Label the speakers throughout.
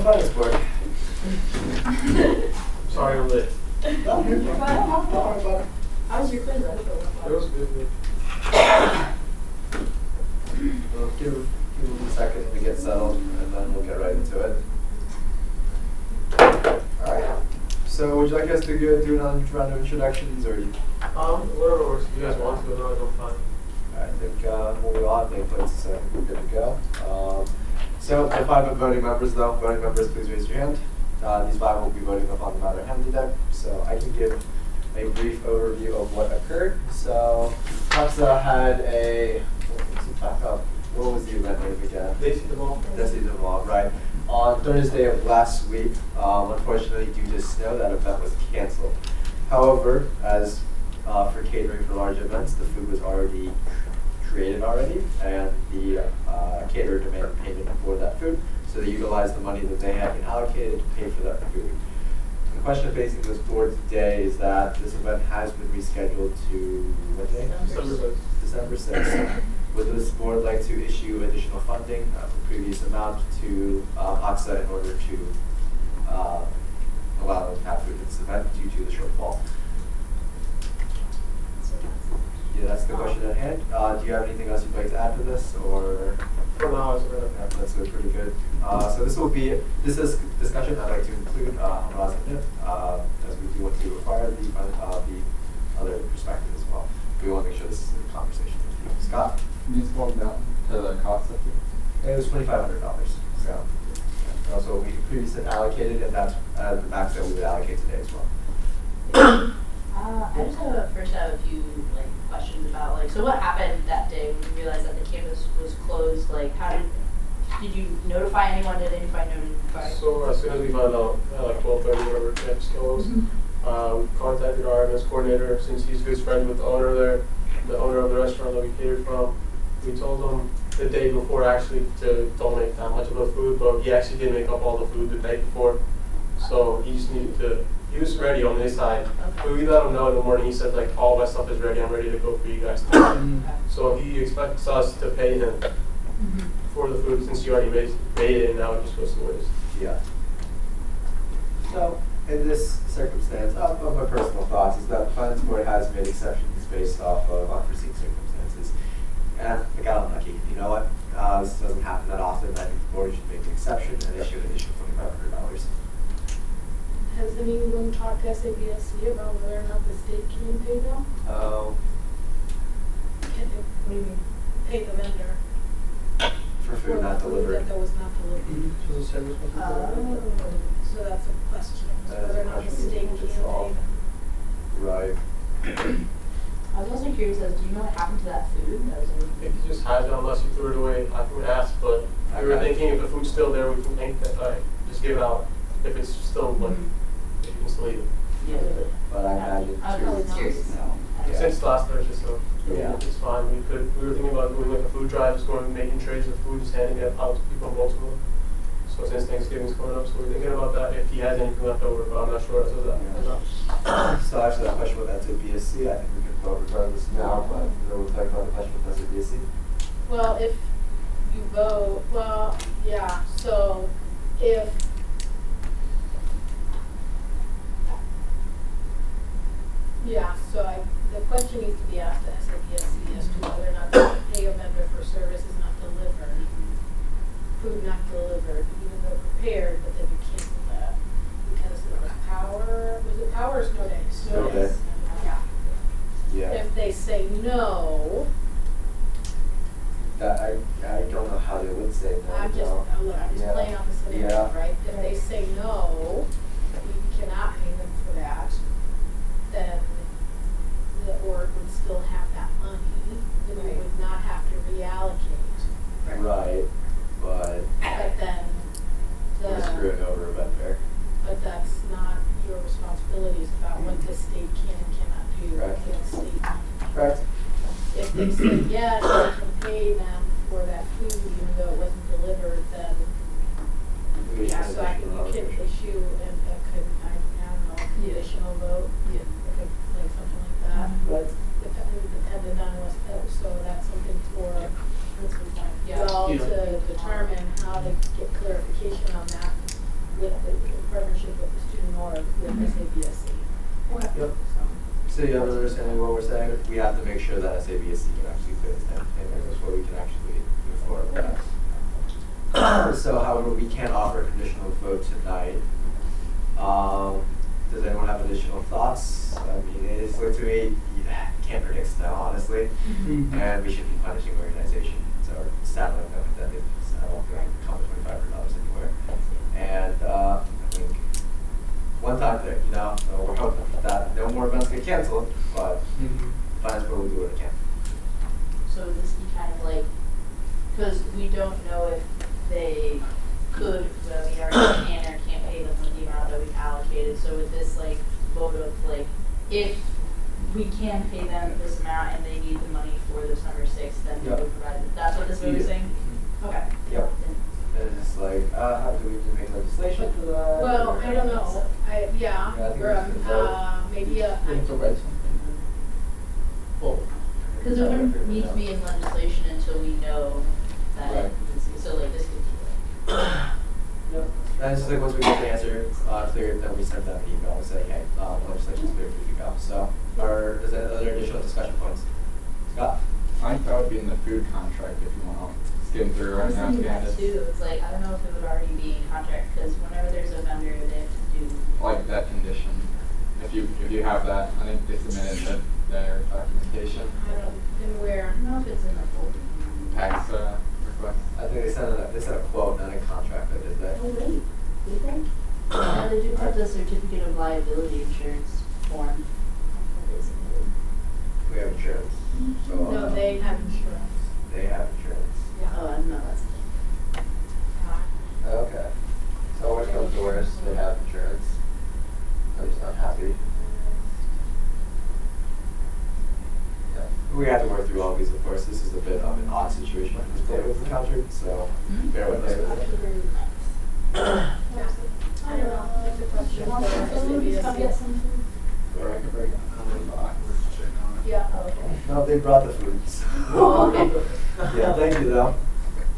Speaker 1: finance board.
Speaker 2: Sorry I'm late.
Speaker 1: No, you're fine. Don't worry about it.
Speaker 3: How was your quiz?
Speaker 2: It was good.
Speaker 1: We'll give them a second to get settled, and then we'll get right into it. All right. So, would you like us to do another round of introductions, or?
Speaker 2: Whatever works. If you guys want to, otherwise I'm fine.
Speaker 1: I think we'll all make places, so I think we're good to go. So, the 5 voting members, though. Voting members, please raise your hand. These 5 will be voting upon the matter handed deck. So, I can give a brief overview of what occurred. So, Taxa had a, back up. What was the event name again?
Speaker 2: Desi Deval.
Speaker 1: Desi Deval, right. On Thursday of last week, unfortunately, due to snow, that event was canceled. However, as for catering for large events, the food was already created and the caterer demanded payment for that food. So they utilized the money that they had been allocated to pay for that food. The question facing this board today is that this event has been rescheduled to what day? December 6th. Would this board like to issue additional funding from previous amount to Taxa in order to allow them to have food at this event due to the shortfall? Yeah, that's the question at hand. Do you have anything else you'd like to add to this, or?
Speaker 2: For now, it's good.
Speaker 1: Yeah, that's pretty good. So this is discussion I'd like to include as we do want to require the other perspective as well. We want to make sure this is a conversation with you. Scott?
Speaker 4: Can you scroll down to the cost of it?
Speaker 1: It was $2,500. So that's what we previously allocated, and that's the max that we would allocate today as well.
Speaker 3: I just have a few questions about so what happened that day when you realized that the campus was closed? How did you notify anyone? Did anybody notify?
Speaker 2: So as soon as we found out at 12:30, whatever campus closed, we contacted our events coordinator since he's good friends with the owner there, the owner of the restaurant that we catered from. We told him the day before actually to don't make that much of the food, but he actually did make up all the food the day before. So he just needed to. He was ready on his side. Okay. We let him know in the morning. He said, all my stuff is ready. I'm ready to go for you guys. So he expects us to pay him for the food since he already made it, and now it just goes to waste.
Speaker 1: Yeah. So, in this circumstance, of my personal thoughts, is that the finance board has made exceptions based off of unforeseen circumstances. And I got unlucky. You know what? This doesn't happen that often. I think the board should make an exception and issue an additional $2,500.
Speaker 5: Has anyone talked to SABSC about whether or not the state can pay them? Can they, what do you mean? Pay the vendor?
Speaker 1: For food not delivered.
Speaker 5: That was not delivered. So that's a question. Whether or not the state can pay them.
Speaker 1: Right.
Speaker 3: I was also curious do you know what happened to that food?
Speaker 2: If you just had it unless you threw it away, I can ask, but we were thinking if the food's still there, we can think that just give it out. If it's still if you can still eat it.
Speaker 3: Yeah.
Speaker 1: But I imagine
Speaker 2: Since last Thursday, so
Speaker 1: yeah,
Speaker 2: it's fine. We were thinking about doing a food drive, just going making trays of food, just handing it out to people in Baltimore. So since Thanksgiving's coming up, so we're thinking about that if he has anything left over, but I'm not sure as of that.
Speaker 1: Yeah. So actually that question with SABSC, I think we can vote regardless now, but we'll talk about the question with SABSC.
Speaker 5: Well, if you vote, so if the question needs to be asked to SABSC as to whether or not they can pay a vendor for services not delivered, food not delivered, even though prepared, but then you cancel that because there was power. Was it power or snow day?
Speaker 1: Snow day. Yeah.
Speaker 5: If they say no,
Speaker 1: that I don't know how they would say no.
Speaker 5: I'm just playing on the scenario, right? If they say no, you cannot pay them for that, then the org would still have that money, then we would not have to reallocate.
Speaker 1: Right, but
Speaker 5: then
Speaker 1: we're screwing over a vendor.
Speaker 5: But that's not your responsibility. It's about what the state can and cannot do.
Speaker 1: Right.
Speaker 5: The state.
Speaker 1: Right.
Speaker 5: If they say yes, we can pay them for that food even though it wasn't delivered, then so you can issue I don't know, conditional vote. Yeah. Something like that. But dependent on what's so that's something for y'all to determine how to get clarification on that.
Speaker 1: so you have an understanding of what we're saying, we have to make sure that SABSC can actually clear this payment before we can actually move forward with that. So however, we can't offer a conditional vote tonight. Does anyone have additional thoughts? I mean, it's like to me, you can't predict snow, honestly, and we should be punishing organizations or saddling them that they won't be able to come with $2,500 anywhere. And I think one time thing, we're hoping that no more events get canceled, but finance board will do what it can.
Speaker 3: So would this be kind of like, because we don't know if they could, well, we already can or can't pay them with the amount that we've allocated. So with this like vote of like, if we can pay them this amount and they need the money for the summer 6th, then we would provide it. That's what this vote is saying? Okay.
Speaker 1: Yep. And it's like, how do we need to make legislation for that?
Speaker 5: Well, I don't know.
Speaker 1: Yeah, I think
Speaker 5: Maybe a.
Speaker 4: Provide something.
Speaker 1: Well,
Speaker 3: Because it wouldn't need to be in legislation until we know that,
Speaker 1: Right.
Speaker 3: so like this could be
Speaker 1: Yep. And it's just like once we get the answer cleared, then we send them an email and say, hey, legislation's cleared for you to go. So, is there other additional discussion points? Scott?
Speaker 4: I think that would be in the food contract if you want to skim through
Speaker 3: I
Speaker 4: right
Speaker 3: was
Speaker 4: now.
Speaker 3: thinking that
Speaker 4: Candace.
Speaker 3: too. It's like, I don't know if it would already be in contract, because whenever there's a vendor, they have to do.
Speaker 4: Like that condition. If you have that, I think they submitted their documentation.
Speaker 5: I don't, and where?
Speaker 3: I don't know if it's in the folder.
Speaker 4: Tax request.
Speaker 1: I think they sent a quote, not a contract, but did they?
Speaker 3: Oh, wait, did they? Yeah, they do put the certificate of liability insurance form. that they submitted.
Speaker 1: We have insurance. So,
Speaker 5: No, they have insurance.
Speaker 1: They have insurance.
Speaker 3: Oh, I don't know, that's the thing.
Speaker 1: Okay. So worst comes to worst, they have insurance. I'm just not happy. Yeah. We have to work through all these, of course. This is a bit of an odd situation with this day with the contract, so bear with us.
Speaker 5: I don't know. That's a question for SABSC.
Speaker 4: Or I could bring it on the box.
Speaker 5: Yeah.
Speaker 3: Oh, okay.
Speaker 1: No, they brought the food.
Speaker 3: Oh, okay.
Speaker 1: Yeah, thank you though.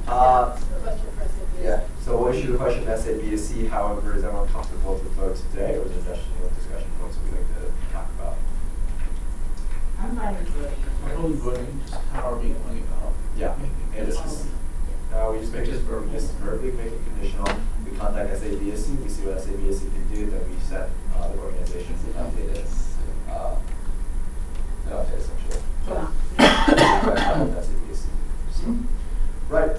Speaker 5: Question for SABSC.
Speaker 1: Yeah, so we'll issue the question to SABSC. However, is everyone comfortable with the vote today, or is there additional discussion points that we'd like to talk about?
Speaker 3: I'm fine with voting.
Speaker 6: I'm only voting, just how are we going about?
Speaker 1: Yeah, and it's just, we just make it verbally make it conditional. We contact SABSC, we see what SABSC can do, then we send the organizations an update essentially. Right.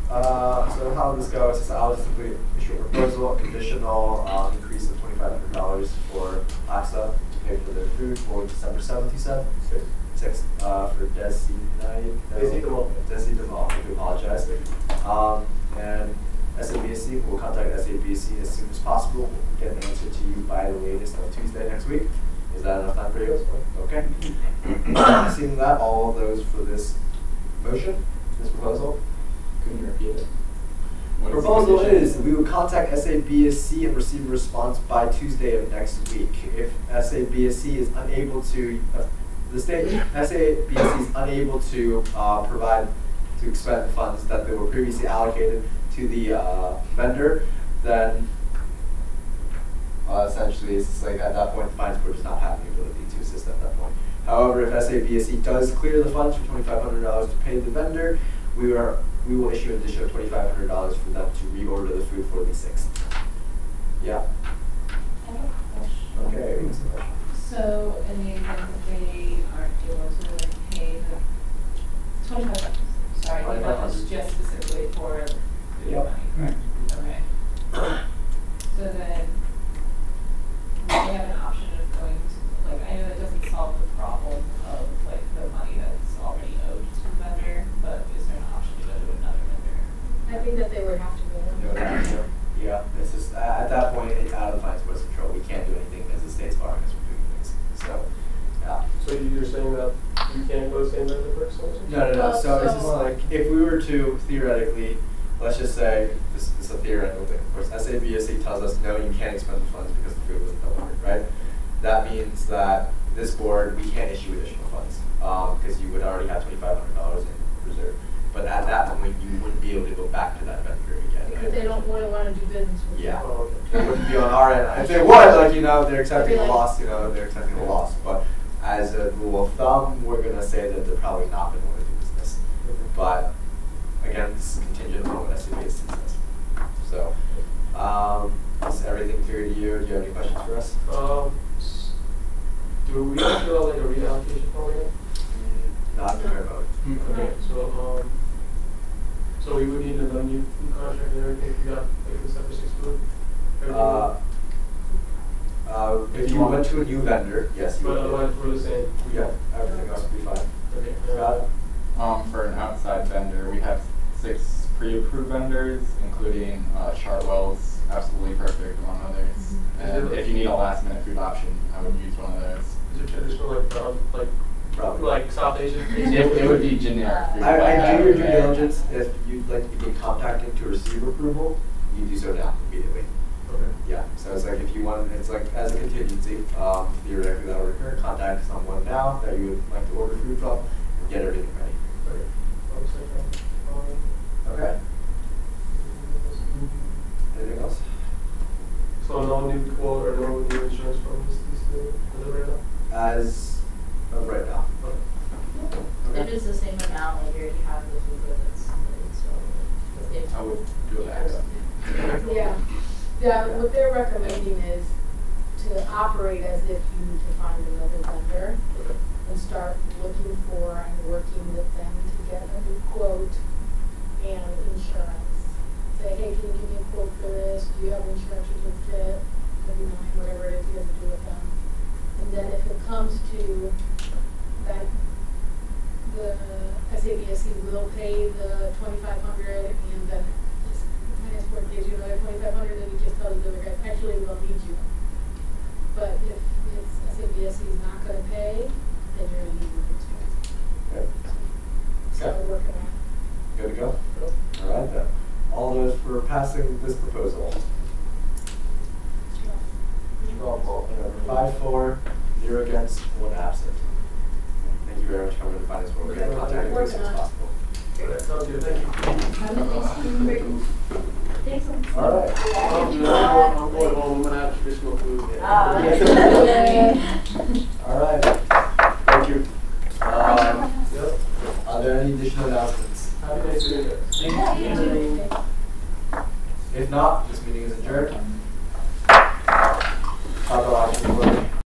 Speaker 1: So how this goes is I'll just simply issue a proposal, conditional increase of $2,500 for AXA to pay for their food for December 7th, you said? 6th for Desi night.
Speaker 2: Desi Demal.
Speaker 1: Desi Demal, I do apologize. And SABSC, we'll contact SABSC as soon as possible. We'll get an answer to you by the latest on Tuesday next week. Is that enough time for you? Okay. Seeing that, all of those for this motion, this proposal.
Speaker 4: Couldn't you repeat it? What is the
Speaker 1: Proposal
Speaker 4: condition?
Speaker 1: is we will contact SABSC and receive a response by Tuesday of next week. If SABSC is unable to, SABSC is unable to provide to expend funds that they were previously allocated to the vendor, then essentially it's just like at that point the finance board does not have the ability to assist at that point. However, if SABSC does clear the funds for $2,500 to pay the vendor, we will issue an additional $2,500 for them to reorder the food for the 6th. Yeah. Okay.
Speaker 7: So in the event that they aren't able to pay the 25, sorry, that was just specifically for the
Speaker 1: Yep.
Speaker 7: money, correct? Okay. So then they have an option of going to, like, I know that doesn't solve the problem of like the money that's already owed to the vendor, but is there an option to go to another vendor?
Speaker 5: I think that they would have to go.
Speaker 1: Yeah, it's just at that point it's out of the finance board's control. We can't do anything as the state's barring us from doing things. So, yeah.
Speaker 2: So you're saying that you can't go to the same vendor for extension?
Speaker 1: No. So it's just like if we were to theoretically, let's just say this is a theoretical thing. Of course, SABSC tells us no, you can't expend the funds because the food wasn't delivered, right? That means that this board we can't issue additional funds because you would already have $2,500 in reserve. But at that point, you wouldn't be able to go back to that vendor again.
Speaker 5: Because they don't want to do business with you.
Speaker 1: Yeah.
Speaker 2: Oh, okay.
Speaker 1: It wouldn't be on our end. If they would, like, they're accepting the loss, they're accepting the loss. as a rule of thumb, we're gonna say that they're probably not gonna wanna do business. But again, this is contingent on what SGA says. So, is everything clear to you? Do you have any questions for us?
Speaker 2: Do we have to fill out like a reallocation form again?
Speaker 1: Not clear about it.
Speaker 2: Okay, so we would need another new contract and everything if we got like the 76 food?
Speaker 1: If you went to a new vendor, yes, you
Speaker 2: But
Speaker 1: would.
Speaker 2: otherwise we're the same?
Speaker 1: Yeah, everything else would be fine.
Speaker 2: Okay.
Speaker 1: Scott?
Speaker 4: For an outside vendor, we have 6 pre-approved vendors, including Chartwell's Absolutely Perfect, among others. And if you need a last-minute food option, I would use one of those.
Speaker 2: Is it traditional
Speaker 1: Probably.
Speaker 2: like South Asian?
Speaker 4: It would be generic food.
Speaker 1: I do your due
Speaker 4: Yeah.
Speaker 1: diligence. If you'd like to begin contacting to receive approval, you do so now immediately.
Speaker 2: Okay.
Speaker 1: Yeah, so it's like if you want, it's like as a contingency, theoretically that would occur, contact someone now that you would like to order food from and get everything ready.
Speaker 2: Okay.
Speaker 1: Okay. Anything else?
Speaker 2: So no new quote or no new insurance from these two, as of right now?
Speaker 1: As of right now.
Speaker 3: If it's the same amount, like you already have the food with so if.
Speaker 1: I would do that.
Speaker 5: Yeah, yeah, what they're recommending is to operate as if you need to find another vendor
Speaker 2: Okay.
Speaker 5: and start looking for and working with them to get a new quote and insurance. Say, hey, can you give me a quote for this? Do you have insurance certificate? W-9, whatever it is you have to do with them. And then if it comes to that, the SABSC will pay the $2,500 and then this transport gives you another $2,500, then you just tell the other guy, actually we'll need you. But if it's SABSC is not gonna pay, then you're gonna need your insurance.
Speaker 1: Okay.
Speaker 5: So
Speaker 1: Okay.
Speaker 5: we're working on it.
Speaker 1: Good to go? All right then. All those for passing this proposal. 5-4, 0 against, 1 absent. Thank you very much for coming to the finance board. We'll get in contact with you as soon as possible.
Speaker 2: Okay, sounds good, thank you.
Speaker 5: Have a nice evening. Thanks.
Speaker 1: All right.
Speaker 2: I'm going home, I'm gonna have traditional food.
Speaker 3: Ah.